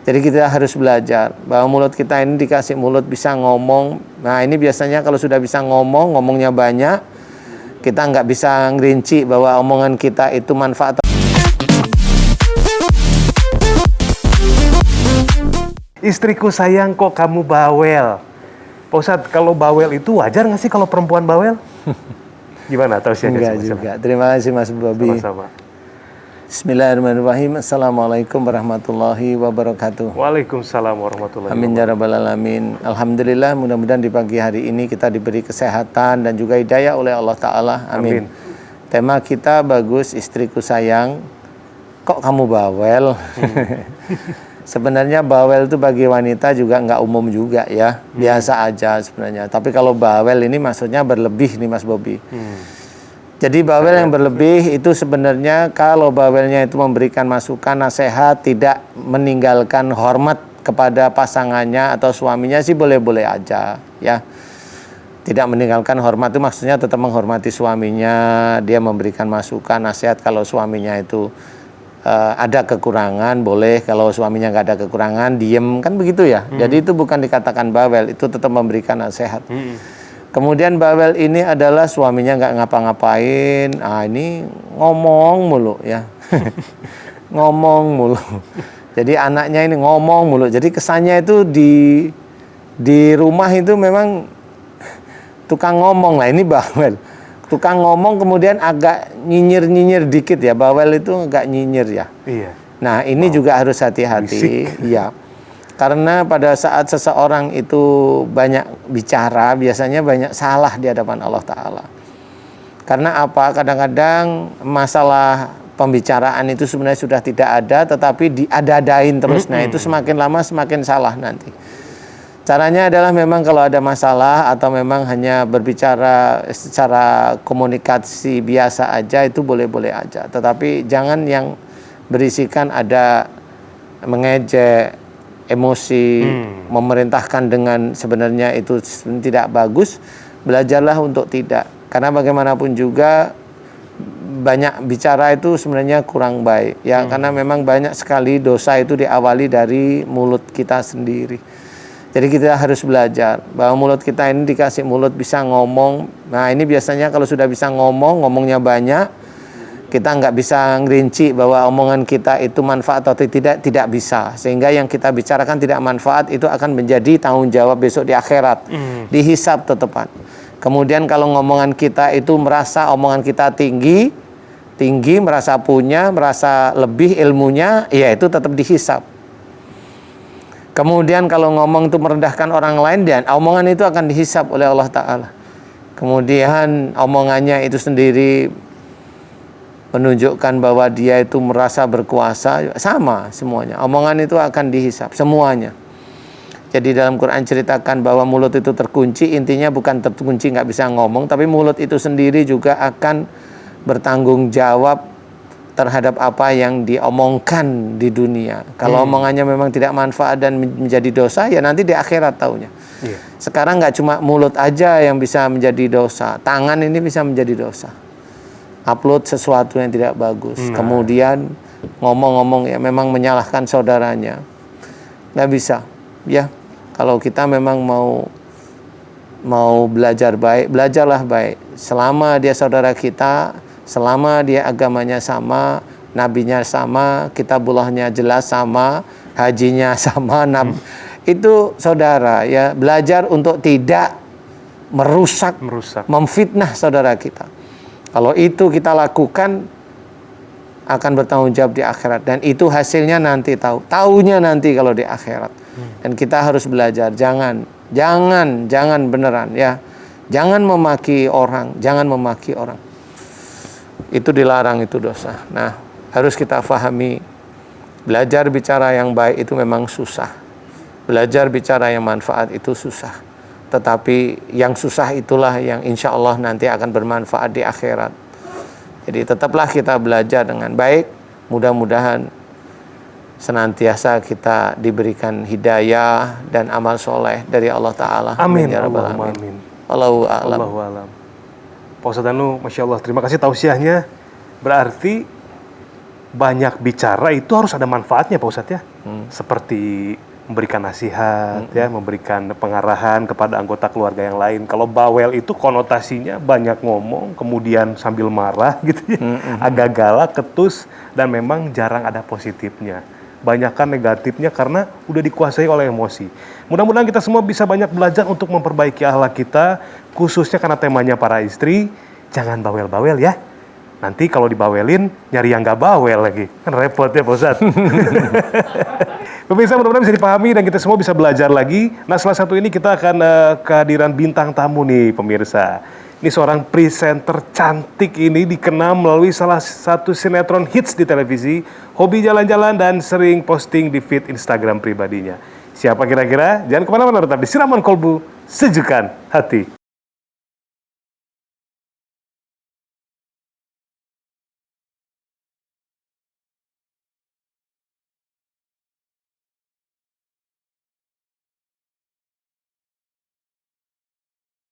Jadi kita harus belajar bahwa mulut kita ini dikasih mulut bisa ngomong. Nah ini biasanya kalau sudah bisa ngomong, ngomongnya banyak, kita nggak bisa ngerinci bahwa omongan kita itu manfaat. Istriku sayang kok kamu bawel. Pak Ustadz, kalau bawel itu wajar nggak sih kalau perempuan bawel? Gimana tausiahnya? Enggak juga. Terima kasih Mas Bobi. Sama-sama. Bismillahirrahmanirrahim. Assalamualaikum warahmatullahi wabarakatuh. Waalaikumsalam warahmatullahi Amin ya rabbal alamin. Alhamdulillah, mudah-mudahan di pagi hari ini kita diberi kesehatan dan juga hidayah oleh Allah Ta'ala. Amin. Tema kita bagus, istriku sayang. Kok kamu bawel? Sebenarnya bawel itu bagi wanita juga nggak umum juga ya. Biasa aja sebenarnya. Tapi kalau bawel ini maksudnya berlebih nih Mas Bobi. Jadi bawel yang berlebih itu sebenarnya kalau bawelnya itu memberikan masukan, nasihat, tidak meninggalkan hormat kepada pasangannya atau suaminya sih boleh-boleh aja ya. Tidak meninggalkan hormat itu maksudnya tetap menghormati suaminya, dia memberikan masukan, nasihat kalau suaminya itu ada kekurangan, boleh. Kalau suaminya nggak ada kekurangan, diem, kan begitu ya. Jadi itu bukan dikatakan bawel, itu tetap memberikan nasihat. Kemudian bawel ini adalah suaminya nggak ngapa-ngapain, ini ngomong mulu ya, ngomong mulu. Jadi anaknya ini ngomong mulu. Jadi kesannya itu di rumah itu memang tukang ngomong lah, ini bawel. Tukang ngomong kemudian agak nyinyir-nyinyir dikit ya, bawel itu agak nyinyir ya. Iya. Nah ini juga harus hati-hati, ya. Karena pada saat seseorang itu banyak bicara, biasanya banyak salah di hadapan Allah Ta'ala. Karena apa? Kadang-kadang masalah pembicaraan itu sebenarnya sudah tidak ada, tetapi diada-adain terus. Nah itu semakin lama semakin salah nanti. Caranya adalah memang kalau ada masalah atau memang hanya berbicara secara komunikasi biasa aja, itu boleh-boleh aja. Tetapi jangan yang berisikan ada mengejek, emosi, memerintahkan dengan sebenarnya itu tidak bagus. Belajarlah untuk tidak. Karena bagaimanapun juga banyak bicara itu sebenarnya kurang baik ya, karena memang banyak sekali dosa itu diawali dari mulut kita sendiri. Jadi kita harus belajar bahwa mulut kita ini dikasih mulut bisa ngomong. Nah ini biasanya kalau sudah bisa ngomong, ngomongnya banyak, kita nggak bisa ngerinci bahwa omongan kita itu manfaat atau tidak bisa. Sehingga yang kita bicarakan tidak manfaat itu akan menjadi tanggung jawab besok di akhirat, dihisab tetepan. Kemudian kalau ngomongan kita itu merasa omongan kita tinggi, merasa punya, merasa lebih ilmunya, ya itu tetap dihisab. Kemudian kalau ngomong itu merendahkan orang lain, dan omongan itu akan dihisab oleh Allah Ta'ala. Kemudian omongannya itu sendiri menunjukkan bahwa dia itu merasa berkuasa, sama semuanya. Omongan itu akan dihisab semuanya. Jadi dalam Quran ceritakan bahwa mulut itu terkunci, intinya bukan terkunci nggak bisa ngomong, tapi mulut itu sendiri juga akan bertanggung jawab terhadap apa yang diomongkan di dunia. Kalau omongannya memang tidak manfaat dan menjadi dosa, ya nanti di akhirat taunya. Sekarang nggak cuma mulut aja yang bisa menjadi dosa, tangan ini bisa menjadi dosa. Upload sesuatu yang tidak bagus, kemudian ngomong-ngomong ya memang menyalahkan saudaranya, nggak bisa ya. Kalau kita memang mau belajar baik, belajarlah baik. Selama dia saudara kita, selama dia agamanya sama, nabinya sama, kitabullahnya jelas sama, hajinya sama, itu saudara ya. Belajar untuk tidak merusak, memfitnah saudara kita. Kalau itu kita lakukan, akan bertanggung jawab di akhirat. Dan itu hasilnya nanti taunya nanti kalau di akhirat. Dan kita harus belajar, jangan beneran ya. Jangan memaki orang, Itu dilarang, itu dosa. Nah, harus kita pahami, belajar bicara yang baik itu memang susah. Belajar bicara yang manfaat itu susah. Tetapi yang susah itulah yang insya Allah nanti akan bermanfaat di akhirat. Jadi tetaplah kita belajar dengan baik. Mudah-mudahan senantiasa kita diberikan hidayah dan amal soleh dari Allah Ta'ala. Amin. Amin. Allahu a'lam. Pak Ustadz Danu, Masya Allah, terima kasih tausiahnya. Berarti banyak bicara itu harus ada manfaatnya Pak Ustadz ya. Seperti memberikan nasihat ya, memberikan pengarahan kepada anggota keluarga yang lain. Kalau bawel itu konotasinya banyak ngomong, kemudian sambil marah gitu ya. Agak galak, ketus, dan memang jarang ada positifnya. Banyakkan negatifnya karena udah dikuasai oleh emosi. Mudah-mudahan kita semua bisa banyak belajar untuk memperbaiki akhlak kita, khususnya karena temanya para istri. Jangan bawel-bawel ya. Nanti kalau dibawelin, nyari yang gak bawel lagi. Kan repot ya Pak Ustadz. Pemirsa, mudah-mudahan bisa dipahami dan kita semua bisa belajar lagi. Nah, salah satu ini kita akan kehadiran bintang tamu nih pemirsa. Ini seorang presenter cantik ini dikenal melalui salah satu sinetron hits di televisi, hobi jalan-jalan dan sering posting di feed Instagram pribadinya. Siapa kira-kira? Jangan kemana-mana, tetap di Siraman Kolbu, Sejukkan Hati.